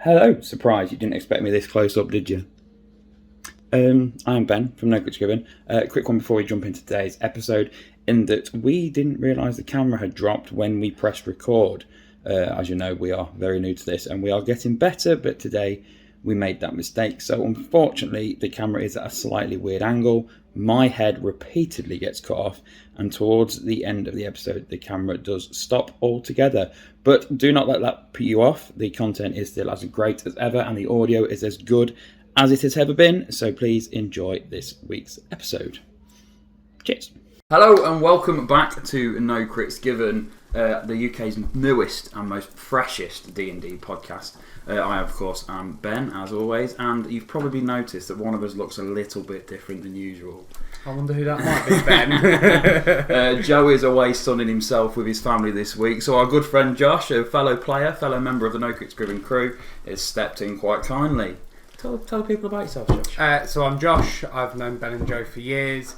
Hello, surprise, you didn't expect me this close up, did you? I'm Ben from nocritsg. Quick one before we jump into today's episode, in that we didn't realise the camera had dropped when we pressed record. As you know, we are very new to this and we are getting better, but today we made that mistake. So unfortunately, the camera is at a slightly weird angle. My head repeatedly gets cut off, and towards the end of the episode, the camera does stop altogether. But do not let that put you off. The content is still as great as ever, and the audio is as good as it has ever been. So please enjoy this week's episode. Cheers. Hello and welcome back to No Crits Given, the UK's newest and most freshest D&D podcast. I, of course, am Ben, as always, and you've probably noticed that one of us looks a little bit different than usual. I wonder who that might be, Ben. Joe is away sunning himself with his family this week, so our good friend Josh, a fellow player, fellow member of the nocritsg crew, has stepped in quite kindly. Tell people about yourself, Josh. So I'm Josh. I've known Ben and Joe for years.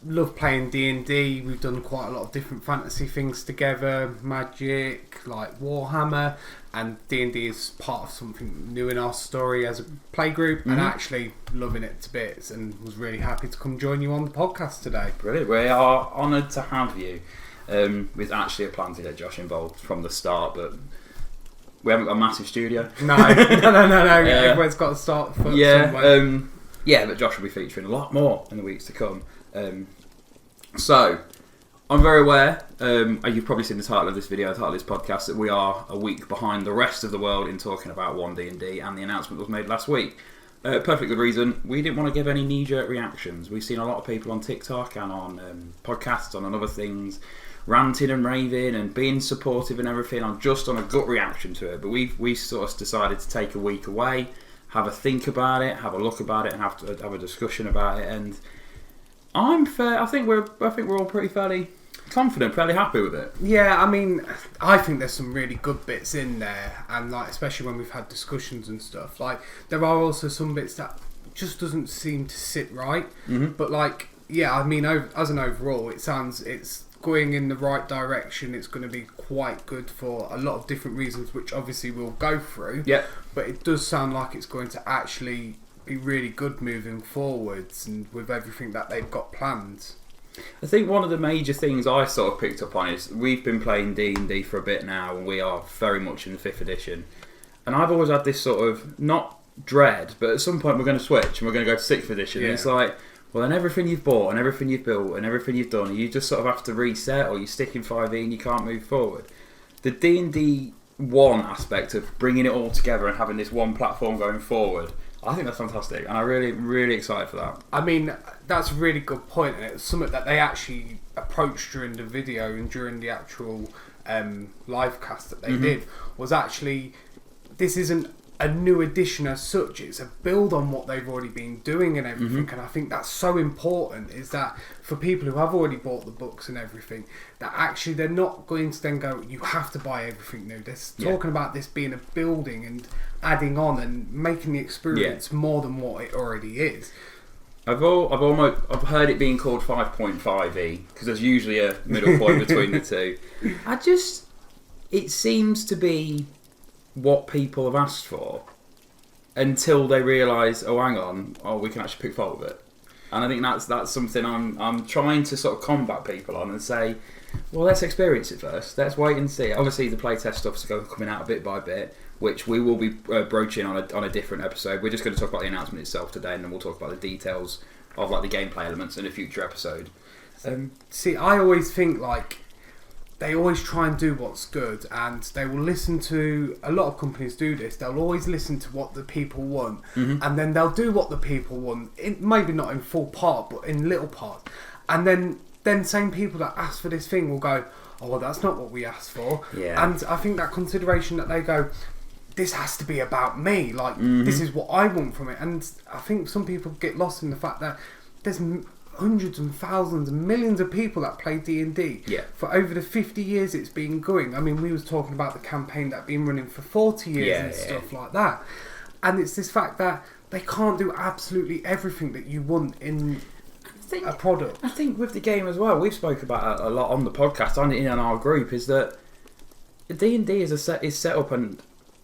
Love playing D&D. We've done quite a lot of different fantasy things together, Magic, like Warhammer, and D&D is part of something new in our story as a playgroup, and actually loving it to bits, and was really happy to come join you on the podcast today. Brilliant. We are honoured to have you. With actually a plan to get Josh involved from the start, but we haven't got a massive studio. No. Everyone's got to start somewhere. But Josh will be featuring a lot more in the weeks to come. So, I'm very aware, you've probably seen the title of this video, the title of this podcast, that we are a week behind the rest of the world in talking about One D&D, and the announcement was made last week. Perfectly good reason. We didn't want to give any knee-jerk reactions. We've seen a lot of people on TikTok and on podcasts and on other things ranting and raving and being supportive and everything. I'm just on a gut reaction to it, but we sort of decided to take a week away, have a think about it, have a look about it, and have a discussion about it. And I think we're all pretty fairly confident, fairly happy with it. Yeah, I mean, I think there's some really good bits in there, and like especially when we've had discussions and stuff. Like there are also some bits that just doesn't seem to sit right. But like, yeah, I mean, as an overall, it's going in the right direction. It's going to be quite good for a lot of different reasons, which obviously we'll go through. Yeah. But it does sound like it's going to actually be really good moving forwards, and with everything that they've got planned. I think one of the major things I sort of picked up on is we've been playing D&D for a bit now, and we are very much in the 5th edition. And I've always had this sort of, not dread, but at some point we're going to switch and we're going to go to 6th edition. Yeah. And it's like, well, then everything you've bought and everything you've built and everything you've done, you just sort of have to reset, or you stick in 5e and you can't move forward. The D&D One aspect of bringing it all together and having this one platform going forward, I think that's fantastic, and I'm really, really excited for that. I mean, that's a really good point, and it's something that they actually approached during the video and during the actual live cast that they did, was actually, this isn't a new edition as such, it's a build on what they've already been doing and everything. And I think that's so important, is that for people who have already bought the books and everything, that actually they're not going to then go, you have to buy everything new. They're talking about this being a building and adding on and making the experience more than what it already is. I've heard it being called 5.5e, because there's usually a middle point between the two. It seems to be what people have asked for, until they realise, oh hang on, we can actually pick fault with it. And I think that's something I'm trying to sort of combat people on and say, well, let's experience it first, let's wait and see. Obviously the playtest stuff's coming out bit by bit, which we will be broaching on a different episode. We're just going to talk about the announcement itself today, and then we'll talk about the details of like the gameplay elements in a future episode. See, I always think like they always try and do what's good, and they will listen to, a lot of companies do this, they'll always listen to what the people want, and then they'll do what the people want, maybe not in full part, but in little part, and then same people that ask for this thing will go, oh well, that's not what we asked for. And I think that consideration that they go, this has to be about me, like this is what I want from it. And I think some people get lost in the fact that there's hundreds and thousands and millions of people that play D&D for over the 50 years it's been going. I mean, we was talking about the campaign that been running for 40 years and stuff like that, and it's this fact that they can't do absolutely everything that you want in a product. I think with the game as well, we've spoke about it a lot on the podcast and in our group, is that D&D is set up and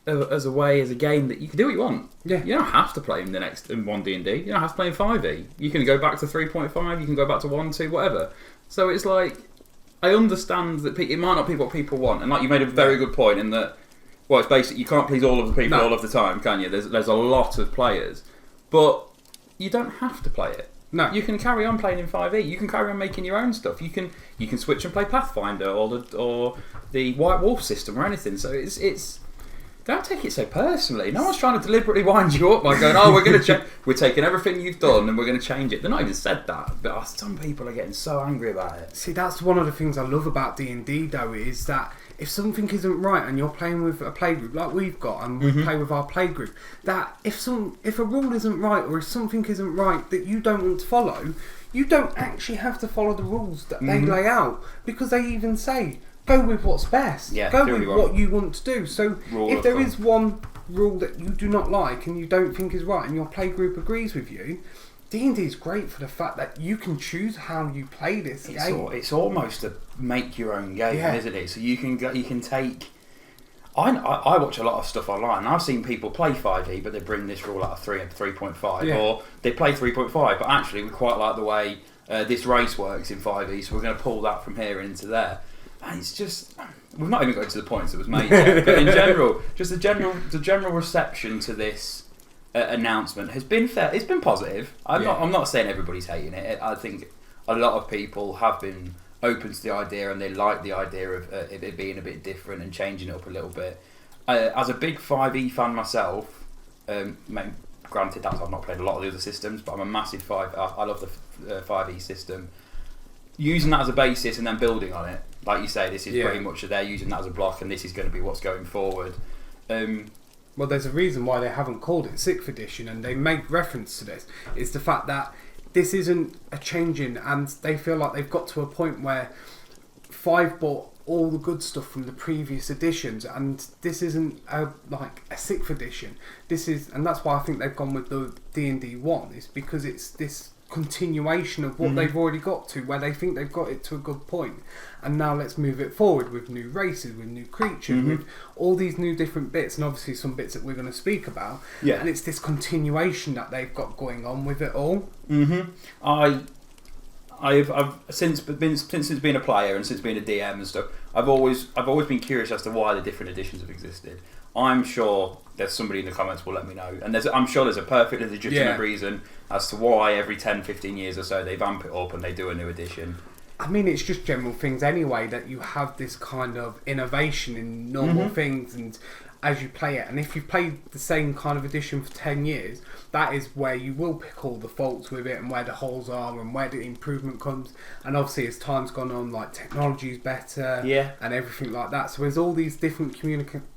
as a game that you can do what you want. Yeah. You don't have to play in in 1D&D. You don't have to play in 5e. You can go back to 3.5. You can go back to 1, 2, whatever. So it's like, I understand that it might not be what people want, and like you made a very good point in that. Well, it's basically you can't please all of the people all of the time, can you? There's a lot of players, but you don't have to play it. No, you can carry on playing in 5e. You can carry on making your own stuff. You can switch and play Pathfinder or the White Wolf system or anything. So it's don't take it so personally. No one's trying to deliberately wind you up by going, "Oh, we're going to we're taking everything you've done and we're going to change it." They're not even said that, but some people are getting so angry about it. See, that's one of the things I love about D&D though, is that if something isn't right and you're playing with a playgroup like we've got and we play with our playgroup, that if a rule isn't right or if something isn't right that you don't want to follow, you don't actually have to follow the rules that they lay out, because they even say go with what's best. Yeah, go with what you want to do. So if there is one rule that you do not like and you don't think is right and your playgroup agrees with you, D&D is great for the fact that you can choose how you play this game. It's almost a make your own game, isn't it? So you can take. I watch a lot of stuff online. And I've seen people play 5e, but they bring this rule out of 3.5, or they play 3.5, but actually we quite like the way this race works in 5e, so we're going to pull that from here into there. And it's just, we've not even got to the points that was made yet, but in general, just the general reception to this announcement has been fair. It's been positive. I'm not saying everybody's hating it. I think a lot of people have been open to the idea and they like the idea of it being a bit different and changing it up a little bit. As a big 5e fan myself, granted that I've not played a lot of the other systems, but I'm a massive 5. I love the 5e system. Using that as a basis and then building on it, like you say, this is pretty much they're using that as a block, and this is going to be what's going forward. Well, there's a reason why they haven't called it 6th edition, and they make reference to this. It's the fact that this isn't a changing, and they feel like they've got to a point where 5 bought all the good stuff from the previous editions, and this isn't like a 6th edition. This is, and that's why I think they've gone with the D&D One, is because it's this continuation of what they've already got to, where they think they've got it to a good point, and now let's move it forward with new races, with new creatures, with all these new different bits, and obviously some bits that we're going to speak about. And it's this continuation that they've got going on with it all. I've since being a player and since being a DM and stuff, I've always been curious as to why the different editions have existed. I'm sure there's somebody in the comments will let me know, and I'm sure there's a perfectly legitimate reason as to why every 10, 15 years or so they vamp it up and they do a new edition. I mean, it's just general things anyway, that you have this kind of innovation in normal things, and as you play it, and if you've played the same kind of edition for 10 years, that is where you will pick all the faults with it and where the holes are and where the improvement comes. And obviously as time's gone on, like, technology's better and everything like that. So there's all these different communications.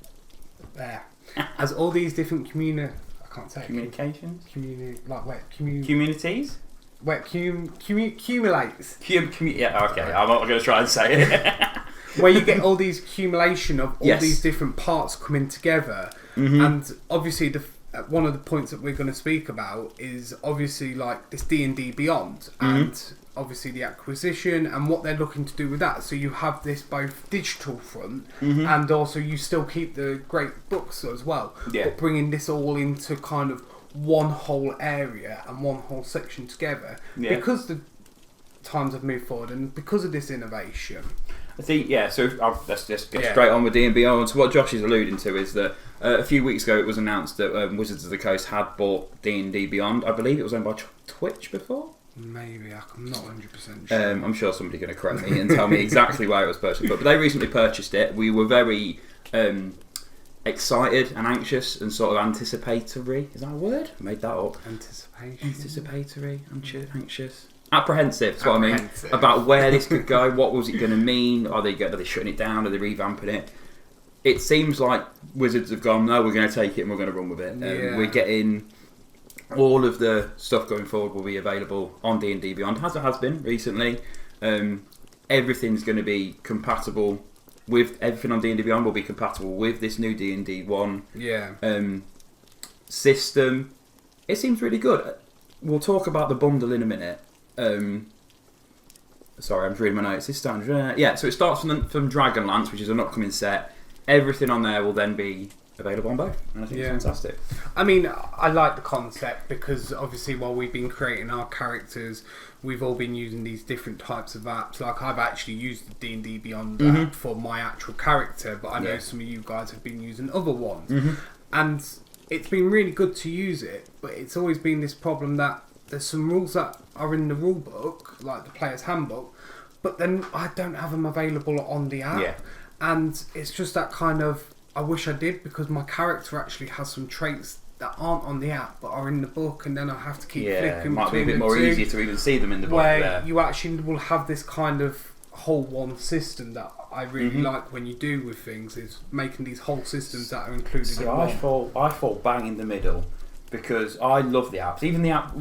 Communities? Where accumulates. Yeah, okay, I'm not going to try and say it. Where you get all these accumulation of all these different parts coming together. And obviously one of the points that we're going to speak about is obviously like this D&D Beyond and obviously the acquisition and what they're looking to do with that. So you have this both digital front and also you still keep the great books as well, but bringing this all into kind of one whole area and one whole section together because the times have moved forward and because of this innovation. I think, so let's just get straight on with D&D Beyond. So what Josh is alluding to is that a few weeks ago it was announced that Wizards of the Coast had bought D&D Beyond. I believe it was owned by Twitch before? Maybe, I'm not 100% sure. I'm sure somebody's going to correct me and tell me exactly where it was purchased. But they recently purchased it. We were very excited and anxious and sort of anticipatory. Is that a word? I made that up. Anticipatory, anxious. Apprehensive, that's what I mean. About where this could go, what was it going to mean? Are they shutting it down? Are they revamping it? It seems like Wizards have gone, no, we're going to take it and we're going to run with it. We're getting all of the stuff going forward will be available on D&D Beyond, as it has been recently. Everything's going to be compatible with everything on D&D Beyond will be compatible with this new D&D One system. It seems really good. We'll talk about the bundle in a minute. Sorry, I'm reading my notes. So it starts from Dragonlance, which is an upcoming set. Everything on there will then be available on both, and I think it's fantastic. I mean, I like the concept because obviously while we've been creating our characters, we've all been using these different types of apps. Like I've actually used the D&D Beyond app for my actual character, but I know some of you guys have been using other ones. And it's been really good to use it, but it's always been this problem that there's some rules that are in the rule book, like the player's handbook, but then I don't have them available on the app. Yeah. And it's just that kind of, I wish I did, because my character actually has some traits that aren't on the app but are in the book, and then I have to keep flicking. It might be a bit more easy to even see them in the book. Where you actually will have this kind of whole one system that I really like when you do with things, is making these whole systems that are included in one. I fall bang in the middle because I love the apps. Even the app,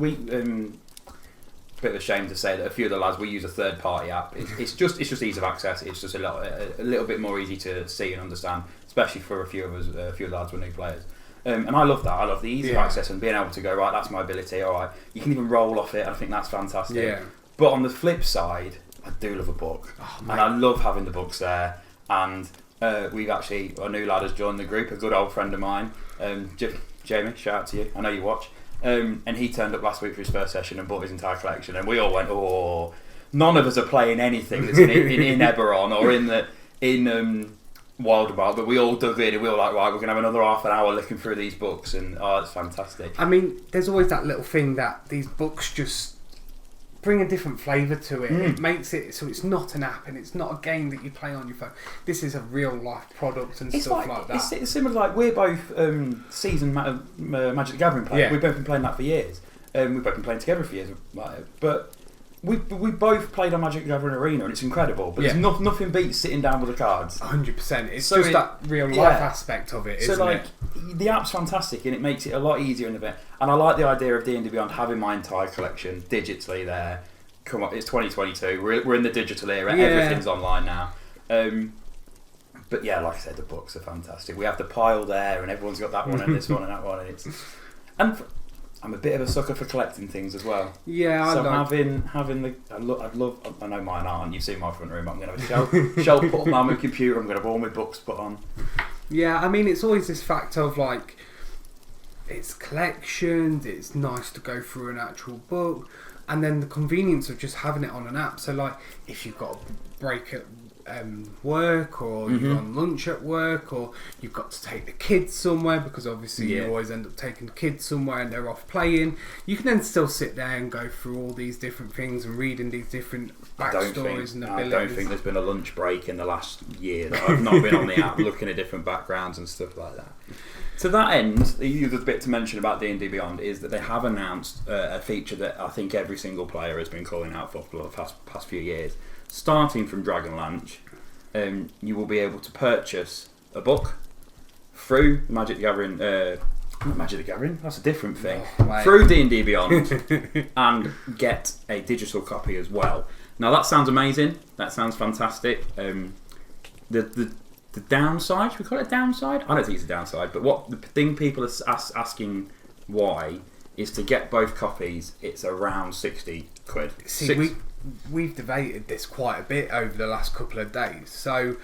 bit of a shame to say that a few of the lads, we use a third party app. It's just ease of access. It's just a little bit more easy to see and understand, especially for a few of us, a few lads with new players. And I love that. I love the ease of access and being able to go, right, that's my ability. All right, you can even roll off it. I think that's fantastic. Yeah. But on the flip side, I do love a book, and I love having the books there. And we've actually, a new lad has joined the group, a good old friend of mine, Jamie. Shout out to you. I know you watch. And he turned up last week for his first session and bought his entire collection, and we all went, "Oh, none of us are playing anything that's in Eberron or in Wildemar," but we all dug in and we were like, "Right, we're gonna have another half an hour looking through these books," and it's fantastic. I mean, there's always that little thing that these books just bring a different flavour to it. It makes it so it's not an app and it's not a game that you play on your phone. This is a real life product and stuff like that. It's similar, like we're both seasoned Magic the Gathering players. Yeah. We've both been playing that for years. We've both been playing together for years. But we both played on Magic the Gathering Arena, and it's incredible. But there's nothing beats sitting down with the cards. 100%. It's so just that real life aspect of it, isn't it? The app's fantastic, and it makes it a lot easier in the bit. And I like the idea of D&D Beyond having my entire collection digitally there. Come on, it's 2022. We're in the digital era. Yeah. Everything's online now. But yeah, like I said, the books are fantastic. We have the pile there, and everyone's got that one and this one and that one, and I'm a bit of a sucker for collecting things as well. Yeah, so having the I'd love. I know mine aren't. You've seen my front room. I'm going to have a shelf put on my computer. I'm going to have all my books put on. Yeah, I mean, it's always this fact of like, it's collections. It's nice to go through an actual book, and then the convenience of just having it on an app. So like, if you've got a break at work, or you're on lunch at work, or you've got to take the kids somewhere, because obviously you always end up taking the kids somewhere and they're off playing, you can then still sit there and go through all these different things and reading these different backstories and abilities. I don't think there's been a lunch break in the last year that I've not been on the app looking at different backgrounds and stuff like that. To that end, the other bit to mention about D&D Beyond is that they have announced a feature that I think every single player has been calling out for the past few years. Starting from Dragonlance, you will be able to purchase a book through Magic the Gathering. Not Magic the Gathering, that's a different thing. Through D&D Beyond, and get a digital copy as well. Now that sounds amazing. That sounds fantastic. The downside, should we call it a downside? I don't think it's a downside, but what the thing people are asking why is to get both copies. It's around £60. See, we've debated this quite a bit over the last couple of days. So,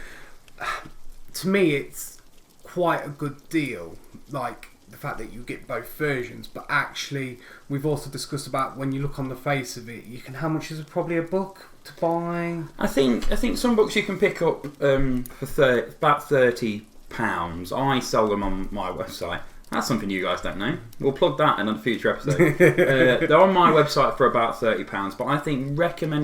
to me, it's quite a good deal. Like the fact that you get both versions, but actually, we've also discussed about when you look on the face of it, how much is probably a book to buy? I think some books you can pick up for about £30. I sell them on my website. That's something you guys don't know. We'll plug that in a future episode. They're on my website for about £30, but I think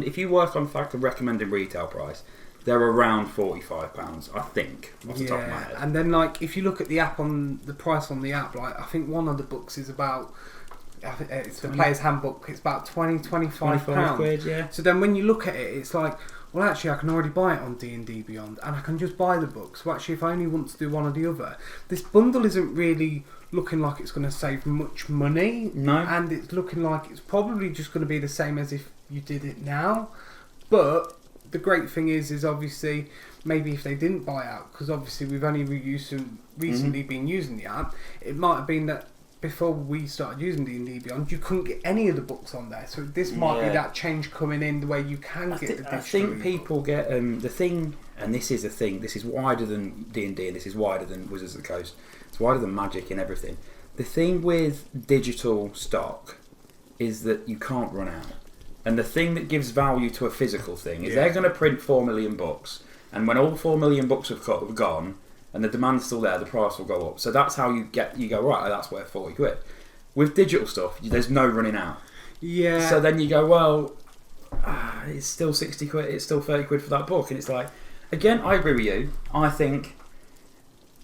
if you work on the fact of recommending retail price, they're around £45, I think, off the top of my head. And then like if you look at the app, on the price on the app, like I think one of the books is about, it's the Player's Handbook, it's about £25. Yeah. So then when you look at it, it's like, well, actually, I can already buy it on D&D Beyond, and I can just buy the book. So actually, if I only want to do one or the other, this bundle isn't really looking like it's going to save much money. No. And it's looking like it's probably just going to be the same as if you did it now. But the great thing is obviously, maybe if they didn't buy out, because obviously we've only recently been using the app, it might have been that before we started using D&D Beyond, you couldn't get any of the books on there. So this might be that change coming in the way you can get the digital. I think people get the thing, and this is a thing. This is wider than D&D, and this is wider than Wizards of the Coast. It's wider than Magic and everything. The thing with digital stock is that you can't run out. And the thing that gives value to a physical thing is they're going to print 4 million books, and when all 4 million books have gone, and the demand's still there, the price will go up. So that's how you go, right, that's worth 40 quid. With digital stuff, there's no running out. Yeah. So then you go, well, it's still 60 quid, it's still 30 quid for that book. And it's like, again, I agree with you. I think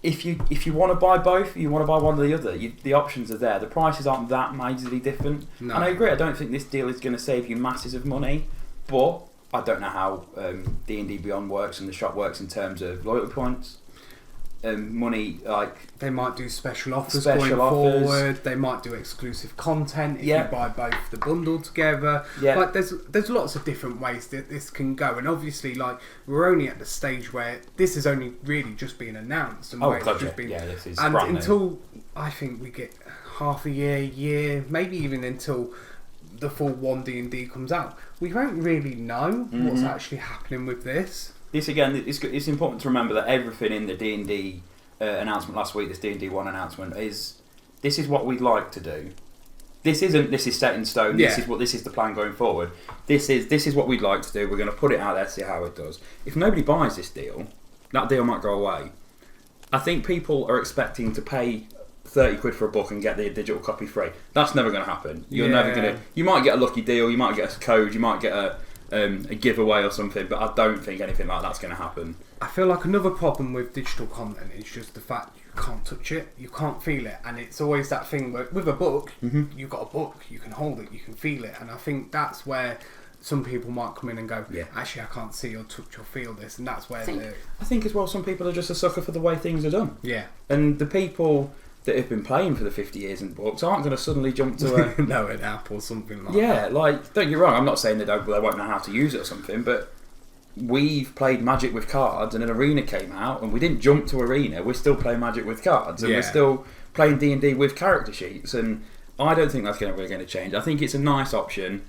if you want to buy both, you want to buy one or the other, the options are there. The prices aren't that majorly different. No. And I agree, I don't think this deal is going to save you masses of money, but I don't know how D&D Beyond works and the shop works in terms of loyalty points. Money, like they might do special offers going forward. They might do exclusive content if you buy both the bundle together. Yeah. Like there's lots of different ways that this can go, and obviously, like we're only at the stage where this is only really just being announced, and this is and brand until new. I think we get half a year, maybe even until the full 1 D&D comes out, we won't really know what's actually happening with this. This again, it's important to remember that everything in the D&D announcement last week, this D&D One announcement, this is what we'd like to do. This is set in stone. This is the plan going forward. This is what we'd like to do. We're going to put it out there to see how it does. If nobody buys this deal, that deal might go away. I think people are expecting to pay 30 quid for a book and get the digital copy free. That's never going to happen. You're never going to. You might get a lucky deal. You might get a code. You might get a giveaway or something, but I don't think anything like that's going to happen. I feel like another problem with digital content is just the fact you can't touch it, you can't feel it, and it's always that thing where with a book, you've got a book, you can hold it, you can feel it, and I think that's where some people might come in and go, actually I can't see or touch or feel this, and that's where I think as well some people are just a sucker for the way things are done. Yeah. And the people that have been playing for the 50 years in books aren't going to suddenly jump to an app or something like that. Yeah, like, don't get me wrong, I'm not saying they won't know how to use it or something, but we've played Magic with cards and an Arena came out and we didn't jump to Arena, we're still playing Magic with cards and we're still playing D&D with character sheets, and I don't think that's really going to change. I think it's a nice option.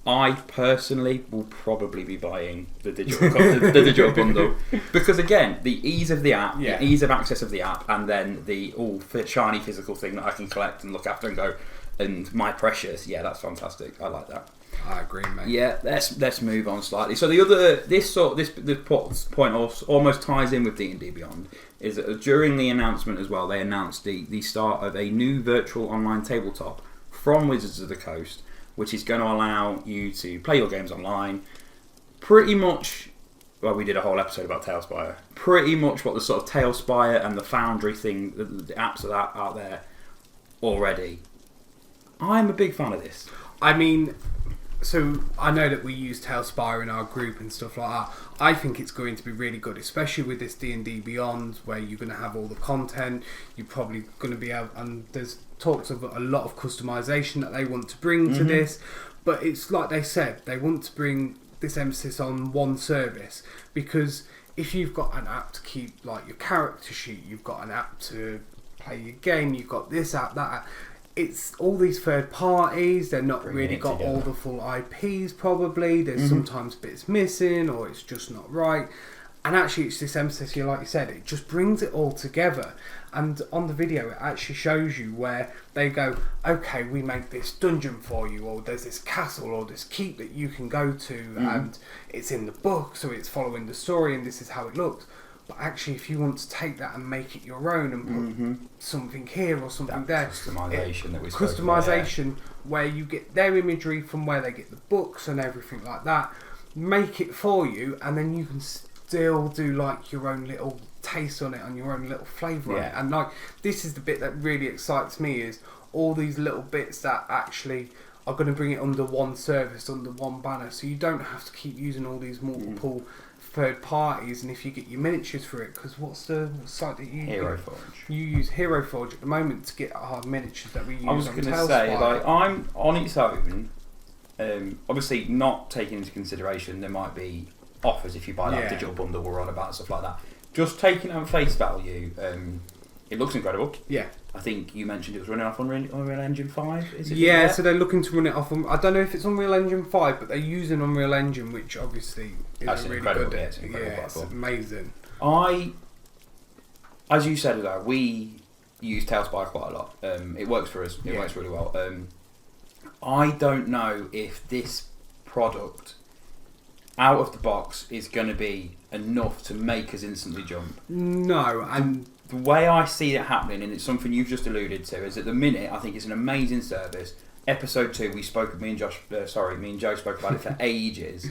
I personally will probably be buying the digital bundle because again, the ease of the app, the ease of access of the app, and then the shiny physical thing that I can collect and look after and go, and my precious, that's fantastic. I like that. I agree, mate. Yeah, let's move on slightly. So this point almost ties in with D&D Beyond. Is that during the announcement as well, they announced the start of a new virtual online tabletop from Wizards of the Coast, which is going to allow you to play your games online. Pretty much, well, we did a whole episode about Tailspire. Pretty much what the sort of Tailspire and the Foundry thing, the apps of that out there already. I'm a big fan of this. I mean, so I know that we use Tailspire in our group and stuff like that. I think it's going to be really good, especially with this D&D Beyond, where you're going to have all the content. You're probably going to be able, and there's talks of a lot of customization that they want to bring to this, but it's like they said, they want to bring this emphasis on one service, because if you've got an app to keep like your character sheet, you've got an app to play your game, you've got this app, that app, it's all these third parties, they're not really got together. All the full IPs probably, there's sometimes bits missing or it's just not right, and actually it's this emphasis, like you said, it just brings it all together. And on the video it actually shows you where they go, okay, we make this dungeon for you, or there's this castle or this keep that you can go to, and it's in the book, so it's following the story and this is how it looks. But actually, if you want to take that and make it your own and put something here or something there, customization where you get their imagery from where they get the books and everything like that, make it for you, and then you can still do like your own little taste on it and your own little flavour on it. And like, this is the bit that really excites me, is all these little bits that actually are going to bring it under one service, under one banner, so you don't have to keep using all these multiple third parties. And if you get your miniatures for it, because what's the site that you Hero Forge? You use Hero Forge at the moment to get our miniatures that we use. I was going to say, like, I'm on its own. Obviously, not taking into consideration there might be offers if you buy that digital bundle we're on about and stuff like that. Just taking on face value, It looks incredible. Yeah. I think you mentioned it was running off Unreal Engine 5, is it? Yeah, so they're looking to run it off. I don't know if it's Unreal Engine 5, but they're using Unreal Engine, which obviously is That's a really incredible, good. yeah, it's an incredible platform. It's amazing. As you said, though, we use Tailspire quite a lot. It works for us. It works really well. I don't know if this product out of the box is going to be enough to make us instantly jump. No, and the way I see it happening, and it's something you've just alluded to, is at the minute I think it's an amazing service. Episode 2, me and Joe spoke about it for ages.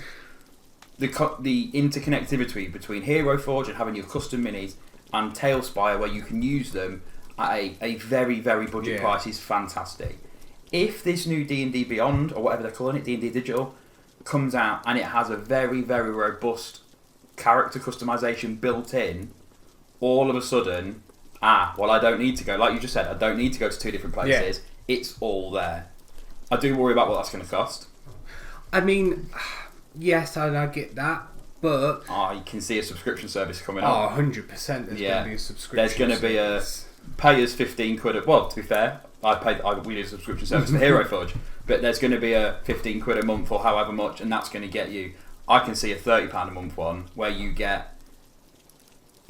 The interconnectivity between Hero Forge and having your custom minis and Tailspire, where you can use them at a very, very budget price, is fantastic. If this new D&D Beyond, or whatever they're calling it, D&D Digital, comes out and it has a very, very robust character customization built in, all of a sudden, I don't need to go, like you just said, I don't need to go to 2 different places. It's all there. I do worry about what that's going to cost. I mean, yes, I get that, but you can see a subscription service coming up. 100%. There's going to be a subscription. There's going to be a pay us £15. Well, to be fair, we use a subscription service for Hero Forge, but there's going to be a £15 a month or however much, and that's going to get you. I can see a £30 a month one where you get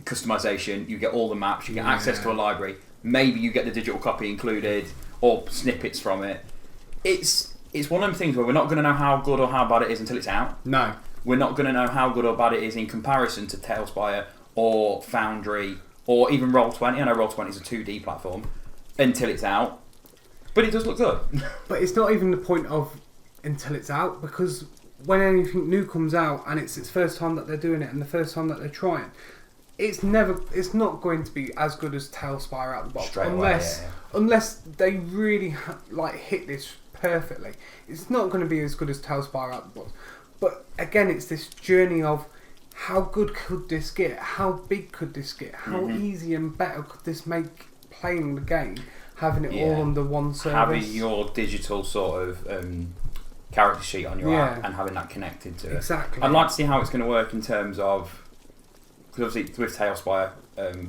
customization, you get all the maps, you get access to a library. Maybe you get the digital copy included or snippets from it. It's one of them things where we're not going to know how good or how bad it is until it's out. No. We're not going to know how good or bad it is in comparison to Tailspire or Foundry or even Roll20. I know Roll20 is a 2D platform until it's out. But it does look good. But it's not even the point of until it's out, because when anything new comes out and it's its first time that they're doing it and the first time that they're trying, it's not going to be as good as Tailspire out the box. Unless they really hit this perfectly. It's not going to be as good as Tailspire out the box. But again, it's this journey of how good could this get? How big could this get? How easy and better could this make playing the game? Having it all under one service. Having your digital sort of character sheet on your app and having that connected to it. Exactly. I'd like to see how it's going to work in terms of, because obviously with Tailspire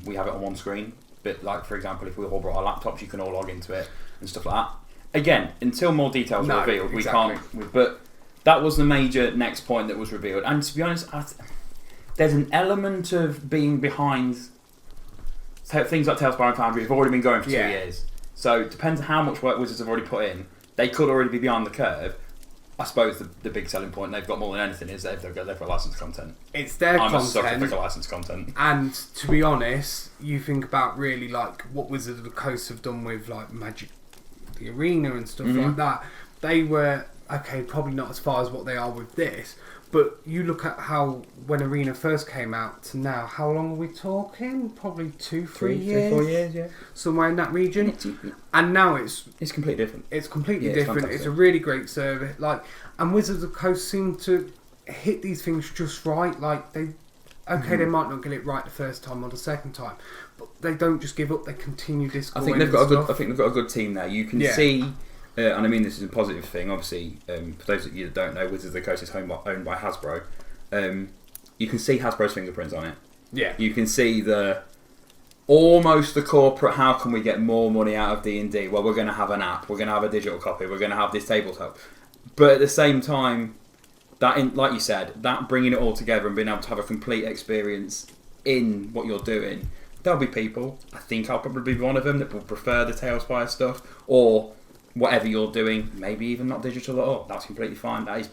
we have it on one screen, but like for example if we all brought our laptops you can all log into it and stuff like that. Again, until more details are revealed, we can't. But that was the major next point that was revealed, and to be honest, there's an element of being behind things like Tailspire and Foundry have already been going for 2 years. So it depends on how much work Wizards have already put in. They could already be behind the curve. I suppose the big selling point they've got more than anything is they've got licensed content. It's their content. I'm a sucker for licensed content. And to be honest, you think about really like what Wizards of the Coast have done with like Magic, the Arena and stuff like that. They were probably not as far as what they are with this. But you look at how when Arena first came out to now, how long are we talking? Probably 2-3 years. 4 years, yeah. Somewhere in that region. And now it's completely different. It's completely different. It's a really great service. And Wizards of the Coast seem to hit these things just right. Like they might not get it right the first time or the second time, but they don't just give up. They continue this. I think they've got a good team there. You can see. And I mean this is a positive thing, obviously, for those of you that don't know, Wizards of the Coast is owned by Hasbro. You can see Hasbro's fingerprints on it. Yeah. You can see almost the corporate, how can we get more money out of D&D? Well, we're going to have an app, we're going to have a digital copy, we're going to have this tabletop. But at the same time, like you said, that bringing it all together and being able to have a complete experience in what you're doing, there'll be people, I think I'll probably be one of them, that will prefer the Tailspire stuff, or whatever you're doing, maybe even not digital at all. That's completely fine. That is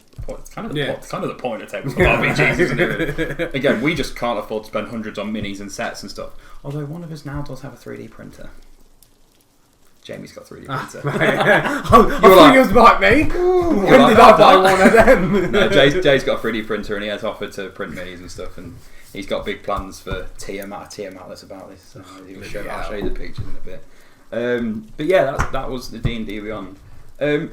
kind of the point of tabletop RPGs, isn't it? Again, we just can't afford to spend hundreds on minis and sets and stuff. Although one of us now does have a 3D printer. Jamie's got a 3D printer. I thought he was like me. When did I buy one of them? No, Jay's got a 3D printer and he has offered to print minis and stuff, and he's got big plans for Tiamat that's about this. So I'll show you the pictures in a bit. But yeah, that was the D&D Beyond.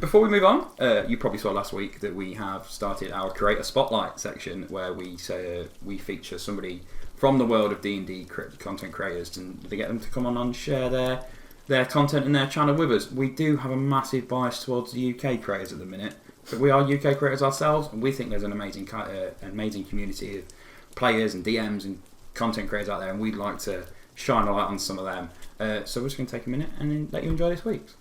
Before we move on, you probably saw last week that we have started our Creator Spotlight section, where we feature somebody from the world of D&D content creators, and they get them to come on and share their content and their channel with us. We do have a massive bias towards the UK creators at the minute, but we are UK creators ourselves, and we think there's an amazing community of players and DMs and content creators out there, and we'd like to shine a light on some of them. So we're just going to take a minute and then let you enjoy this week's.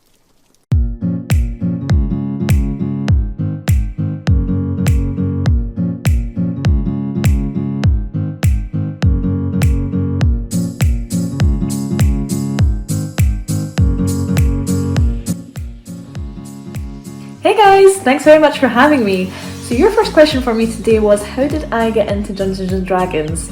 Hey guys, thanks very much for having me. So your first question for me today was, how did I get into Dungeons and Dragons?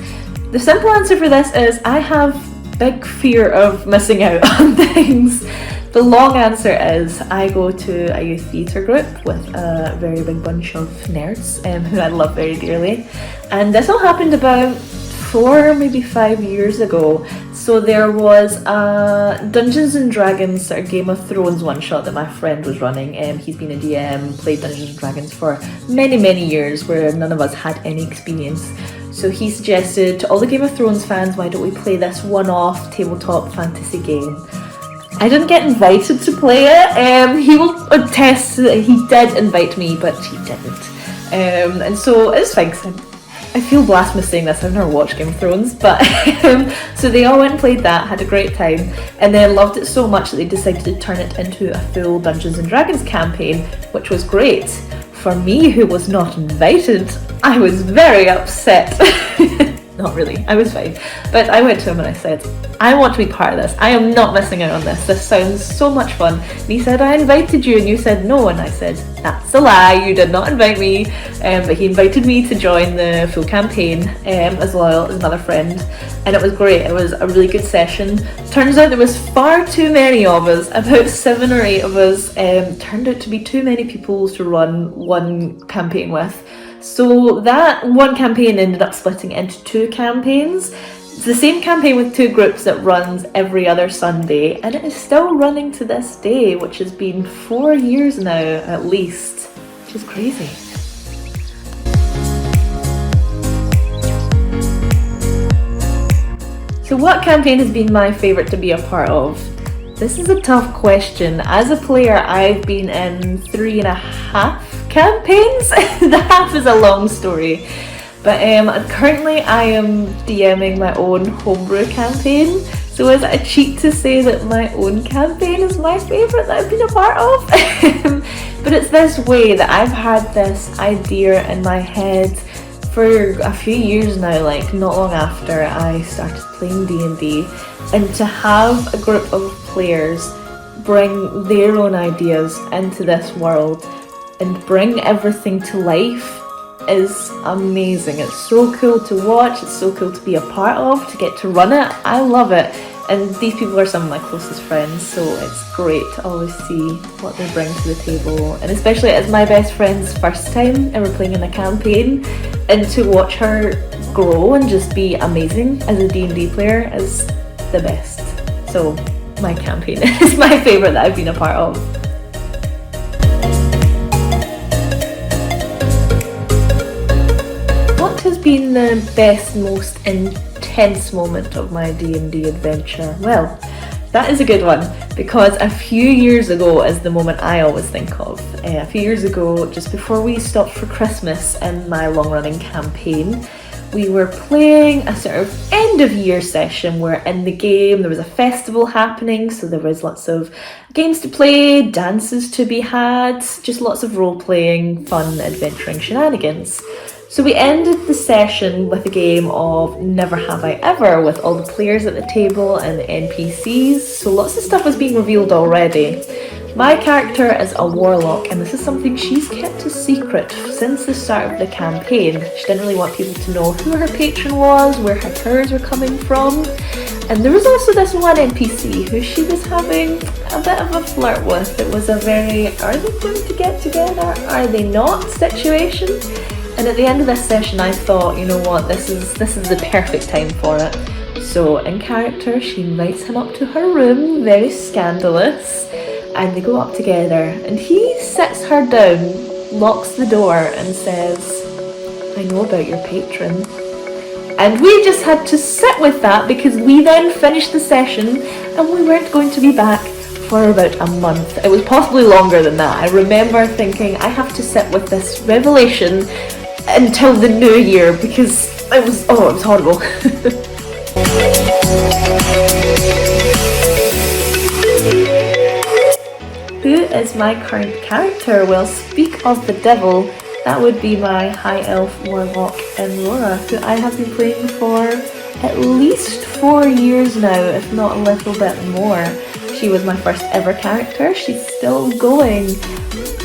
The simple answer for this is I have big fear of missing out on things. The long answer is I go to a youth theatre group with a very big bunch of nerds who I love very dearly. And this all happened about 4, maybe 5 years ago. So there was a Dungeons and Dragons sort of Game of Thrones one-shot that my friend was running. He's been a DM, played Dungeons and Dragons for many, many years where none of us had any experience. So he suggested to all the Game of Thrones fans, why don't we play this one-off tabletop fantasy game? I didn't get invited to play it. He will attest that he did invite me, but he didn't. And so it's fine, 'cause I feel blasphemous saying this, I've never watched Game of Thrones, but so they all went and played that, had a great time, and then loved it so much that they decided to turn it into a full Dungeons and Dragons campaign, which was great. For me, who was not invited, I was very upset. Not really, I was fine. But I went to him and I said, I want to be part of this. I am not missing out on this. This sounds so much fun. And he said, I invited you and you said no. And I said, that's a lie, you did not invite me. But he invited me to join the full campaign as well as another friend. And it was great. It was a really good session. Turns out there was far too many of us, about 7 or 8 of us. Turned out to be too many people to run one campaign with. So that one campaign ended up splitting into 2 campaigns. It's the same campaign with 2 groups that runs every other Sunday, and it is still running to this day, which has been 4 years now at least, which is crazy. So what campaign has been my favourite to be a part of? This is a tough question. As a player, I've been in 3.5 campaigns. The half is a long story. But currently I am DMing my own homebrew campaign. So is it a cheat to say that my own campaign is my favourite that I've been a part of? But it's this way that I've had this idea in my head for a few years now, like not long after I started playing D&D, and to have a group of players bring their own ideas into this world and bring everything to life is amazing. It's so cool to watch, it's so cool to be a part of, to get to run it. I love it. And these people are some of my closest friends, so it's great to always see what they bring to the table. And especially as my best friend's first time ever playing in a campaign, and to watch her grow and just be amazing as a D&D player is the best. So my campaign is my favourite that I've been a part of. What has been the best, most intense moment of my D&D adventure? Well, that is a good one, because a few years ago is the moment I always think of. A few years ago, just before we stopped for Christmas in my long-running campaign, we were playing a sort of end-of-year session where in the game there was a festival happening, so there was lots of games to play, dances to be had, just lots of role-playing, fun, adventuring shenanigans. So we ended the session with a game of Never Have I Ever with all the players at the table and the NPCs, so lots of stuff was being revealed already. My character is a warlock, and this is something she's kept a secret since the start of the campaign. She didn't really want people to know who her patron was, where her powers were coming from. And there was also this one NPC who she was having a bit of a flirt with. It was a very, are they going to get together? Are they not situation? And at the end of this session I thought, you know what, this is the perfect time for it. So in character, she invites him up to her room, very scandalous, and they go up together, and he sits her down, locks the door and says, I know about your patron. And we just had to sit with that, because we then finished the session and we weren't going to be back for about a month. It was possibly longer than that. I remember thinking, I have to sit with this revelation until the new year, because it was horrible. who is my current character? Well, speak of the devil, that would be my high elf warlock Morrow, who I have been playing for at least 4 years now, if not a little bit more. She was my first ever character. She's still going.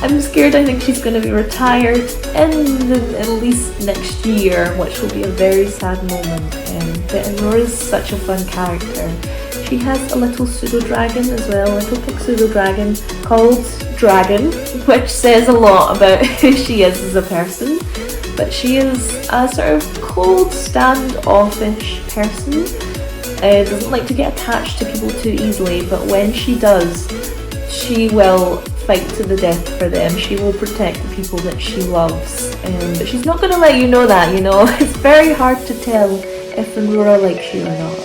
I'm scared I think she's going to be retired in at least next year, which will be a very sad moment. But Aurora is such a fun character. She has a little pseudo-dragon as well, a little pig pseudo-dragon called Dragon, which says a lot about who she is as a person. But she is a sort of cold, standoffish person. Doesn't like to get attached to people too easily, but when she does, she will fight to the death for them. She will protect the people that she loves. But she's not going to let you know that, you know. It's very hard to tell if Aurora likes you or not.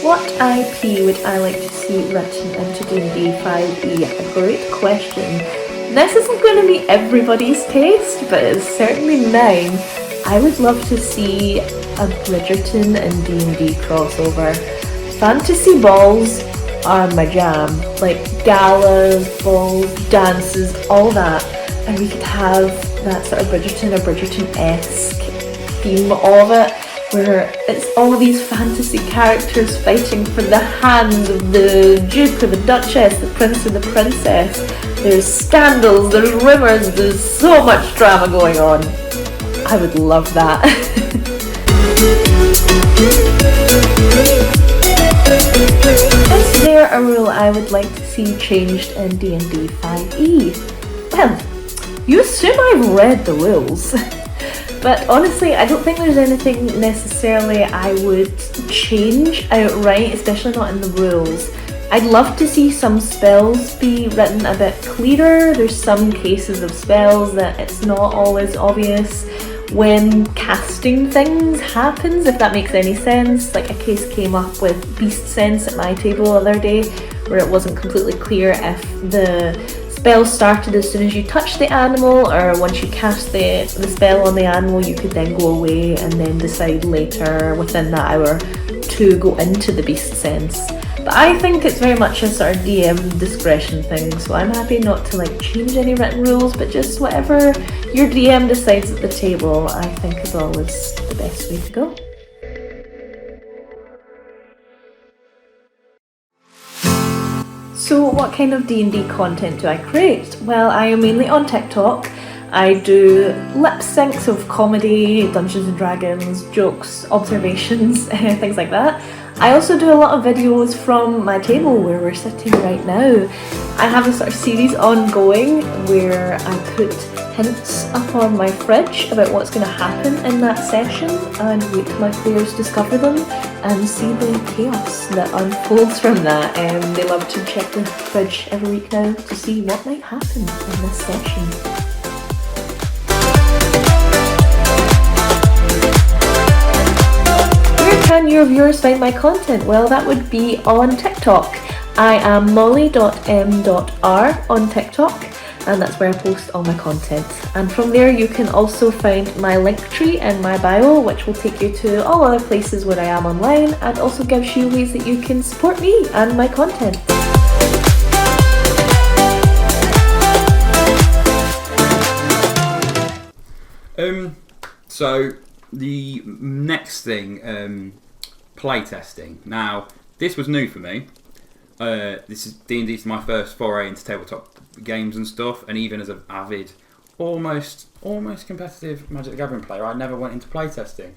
What IP would I like to see written into D&D 5e? A great question. This isn't going to be everybody's taste, but it's certainly mine. I would love to see a Bridgerton and D&D crossover. Fantasy balls are my jam. Like galas, balls, dances, all that. And we could have that sort of Bridgerton or Bridgerton-esque theme of it, where it's all these fantasy characters fighting for the hands of the Duke or the Duchess, the Prince or the Princess. There's scandals, there's rumours, there's so much drama going on. I would love that. Is there a rule I would like to see changed in D&D 5e? Well, you assume I've read the rules. But honestly, I don't think there's anything necessarily I would change outright, especially not in the rules. I'd love to see some spells be written a bit clearer. There's some cases of spells that it's not always obvious when casting things happens, if that makes any sense. Like a case came up with Beast Sense at my table the other day, where it wasn't completely clear if the spell started as soon as you touched the animal, or once you cast the spell on the animal you could then go away and then decide later within that hour to go into the Beast Sense. But I think it's very much a sort of DM discretion thing, so I'm happy not to like change any written rules, but just whatever your DM decides at the table, I think is always the best way to go. So what kind of D&D content do I create? Well, I am mainly on TikTok. I do lip syncs of comedy, Dungeons and Dragons, jokes, observations, things like that. I also do a lot of videos from my table where we're sitting right now. I have a sort of series ongoing where I put hints up on my fridge about what's going to happen in that session and wait till my players discover them and see the chaos that unfolds from that. They love to check the fridge every week now to see what might happen in this session. Where can your viewers find my content? Well, that would be on TikTok. I am molly.m.r on TikTok, and that's where I post all my content. And from there you can also find my Linktree and my bio, which will take you to all other places where I am online and also gives you ways that you can support me and my content. So the next thing, playtesting. Now, this was new for me. This is D&D's my first foray into tabletop games and stuff, and even as an avid, almost competitive Magic the Gathering player, I never went into playtesting.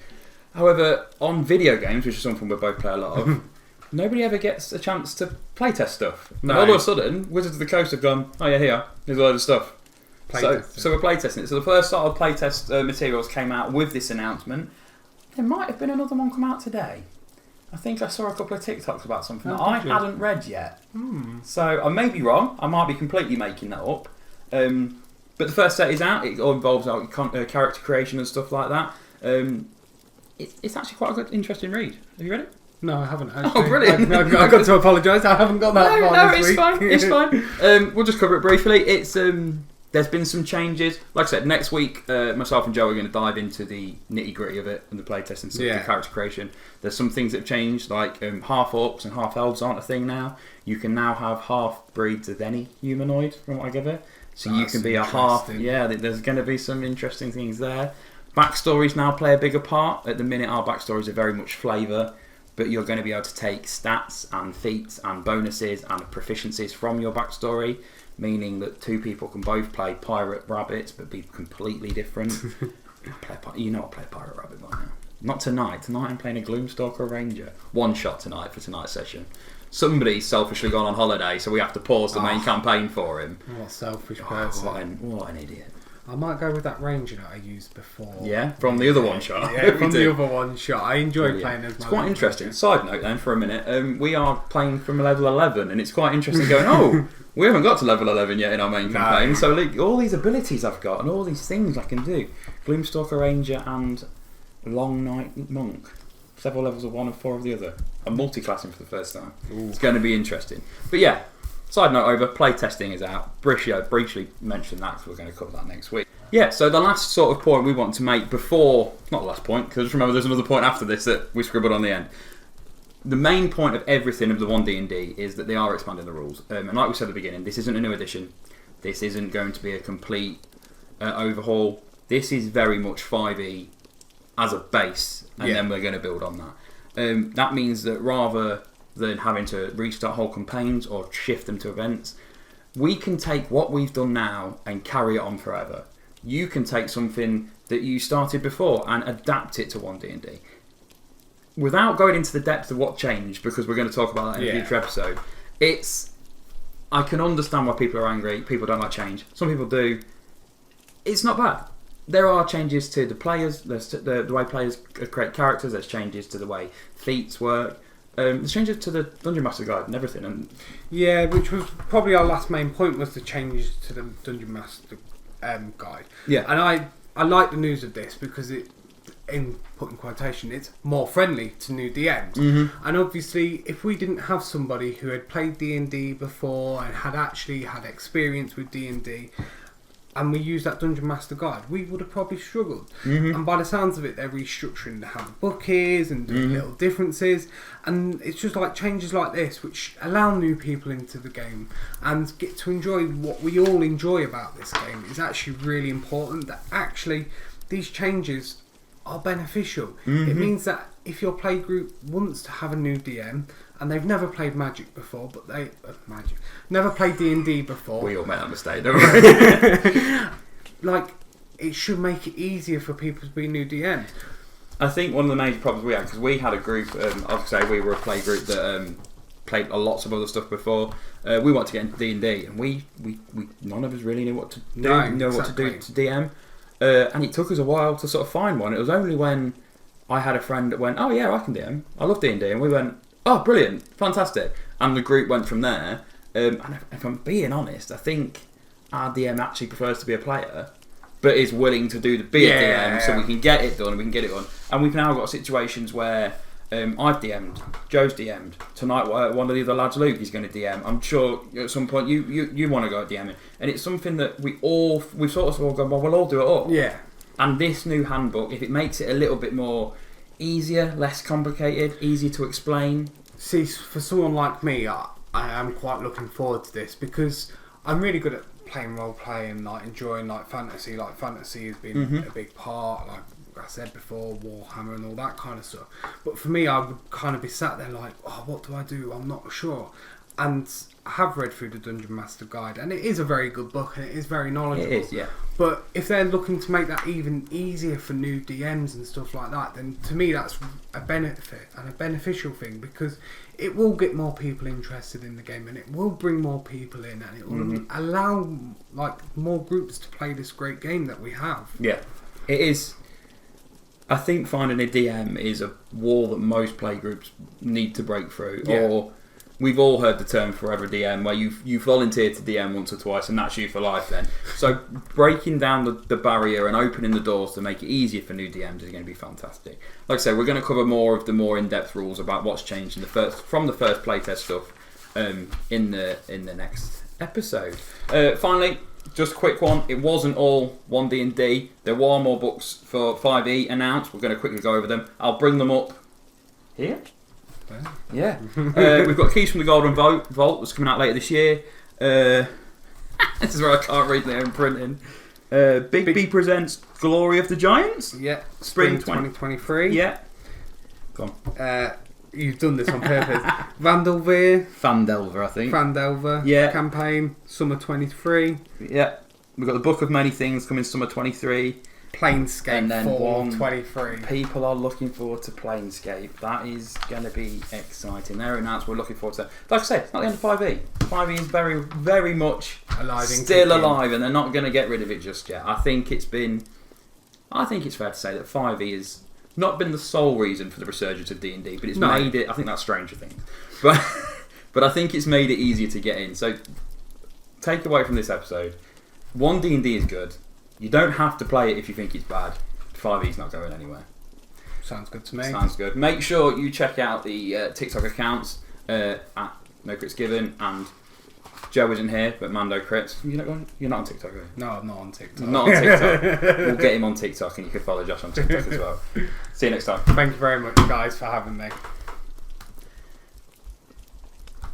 However, on video games, which is something we both play a lot of, nobody ever gets a chance to playtest stuff. No. And all of a sudden, Wizards of the Coast have gone, oh yeah, here's a load of stuff. So we're playtesting it. So the first sort of playtest materials came out with this announcement. There might have been another one come out today. I think I saw a couple of TikToks about something that I hadn't read yet. So I may be wrong. I might be completely making that up. But the first set is out. It all involves character creation and stuff like that. It's actually quite a good, interesting read. Have you read it? No, I haven't actually. Oh, brilliant. I've got to apologise. I haven't got that far this week. Fine. It's fine. We'll just cover it briefly. It's there's been some changes. Like I said, next week, myself and Joe are going to dive into the nitty-gritty of it and the playtest and the character creation. There's some things that have changed, like half-orcs and half-elves aren't a thing now. You can now have half-breeds of any humanoid, from what I gather. So you can be a half... Yeah, there's going to be some interesting things there. Backstories now play a bigger part. At the minute, our backstories are very much flavour, but you're going to be able to take stats and feats and bonuses and proficiencies from your backstory, meaning that two people can both play pirate rabbits but be completely different. You know I play pirate rabbit by now. Not tonight. Tonight I'm playing a Gloomstalker Ranger. One shot tonight for tonight's session. Somebody's selfishly gone on holiday, so we have to pause the main campaign for him. What a selfish person. What an idiot. I might go with that ranger that I used before. Yeah, from the other one shot. Yeah, from the other one shot. I enjoy playing as my... It's quite interesting. Side note then, for a minute, we are playing from level 11, and it's quite interesting going, oh, we haven't got to level 11 yet in our main campaign, so like, all these abilities I've got, and all these things I can do. Gloomstalker Ranger and Long Night Monk. Several levels of one and 4 of the other. I'm multi-classing for the first time. Ooh. It's going to be interesting. But yeah, side note over, playtesting is out. Briefly mentioned that because we're going to cover that next week. Yeah, so the last sort of point we want to make before... Not the last point, because remember there's another point after this that we scribbled on the end. The main point of everything of the 1D&D is that they are expanding the rules. And like we said at the beginning, this isn't a new edition. This isn't going to be a complete overhaul. This is very much 5e as a base, and then we're going to build on that. That means that rather than having to restart whole campaigns or shift them to events, we can take what we've done now and carry it on forever. You can take something that you started before and adapt it to 1D&D. Without going into the depth of what changed, because we're going to talk about that in a future episode, I can understand why people are angry. People don't like change. Some people do. It's not bad. There are changes to the players, the way players create characters. There's changes to the way feats work. There's changes to the Dungeon Master Guide and everything. And yeah, which was probably our last main point, was the change to the Dungeon Master Guide. Yeah, and I like the news of this because it, in putting quotation, it's more friendly to new DMs. Mm-hmm. And obviously, if we didn't have somebody who had played D&D before and had actually had experience with D&D, and we used that Dungeon Master Guide, we would have probably struggled. Mm-hmm. And by the sounds of it, they're restructuring how the book is and doing little differences. And it's just like changes like this, which allow new people into the game and get to enjoy what we all enjoy about this game. It's actually really important that actually these changes are beneficial. Mm-hmm. It means that if your play group wants to have a new DM and they've never played Magic before, but they never played D&D before. We all made that mistake, don't we? Like, it should make it easier for people to be new DMs. I think one of the major problems we had, because we had a group, I'll say we were a play group that played lots of other stuff before. We wanted to get into D&D, and we none of us really knew what to do, what to do to DM. And it took us a while to sort of find one. It was only when I had a friend that went, oh yeah, I can DM. I love D&D. And we went, oh, brilliant, fantastic. And the group went from there. And if I'm being honest, I think our DM actually prefers to be a player, but is willing to be a DM so we can get it done and we can get it on. And we've now got situations where I've DM'd, Joe's DM'd. Tonight, one of the other lads, Luke, is going to DM. I'm sure at some point you want to go DMing. And it's something that we've sort of all gone, well, we'll all do it all. Yeah. And this new handbook, if it makes it a little bit more easier, less complicated, easy to explain. See, for someone like me, I am quite looking forward to this because I'm really good at playing role play and like enjoying like fantasy. Like fantasy has been a big part. Like I said before, Warhammer and all that kind of stuff. But for me, I would kind of be sat there like, oh, what do I do? I'm not sure. And I have read through the Dungeon Master Guide, and it is a very good book, and it is very knowledgeable. It is, yeah. But if they're looking to make that even easier for new DMs and stuff like that, then to me that's a benefit and a beneficial thing because it will get more people interested in the game, and it will bring more people in, and it will allow like more groups to play this great game that we have. Yeah, it is. I think finding a DM is a wall that most play groups need to break through. Yeah. Or we've all heard the term forever DM, where you volunteered to DM once or twice and that's you for life then. So breaking down the barrier and opening the doors to make it easier for new DMs is going to be fantastic. Like I say, we're going to cover more of the more in-depth rules about what's changed from the first playtest stuff in the next episode. Finally, just a quick one. It wasn't all one D&D. There were more books for 5e announced. We're going to quickly go over them. I'll bring them up here. Yeah. We've got Keys from the Golden Vault that's coming out later this year. This is where I can't read there in printing. Big B presents Glory of the Giants. Yeah. Spring 2023. Yeah. Go on. You've done this on purpose. Vandelver, I think. Vandelver. Yeah. Campaign Summer 23. Yeah. We've got the Book of Many Things coming Summer 23. Planescape And then Fall 23. People are looking forward to Planescape. That is going to be exciting. They're announced. We're looking forward to that. Like I said, it's not the end of 5e. 5e is very, very much still alive, and they're not going to get rid of it just yet. I think it's fair to say that 5e has not been the sole reason for the resurgence of D&D, but it's made it. I think that's Stranger Things, but I think it's made it easier to get in. So take away from this episode, one D&D is good. You don't have to play it if you think it's bad. 5e's not going anywhere. Sounds good to me. Sounds good. Make sure you check out the TikTok accounts at nocritsg, and Joe isn't here, but Mando Crits. You're not on TikTok, are you? No, I'm not on TikTok. Not on TikTok. We'll get him on TikTok, and you can follow Josh on TikTok as well. See you next time. Thank you very much, guys, for having me.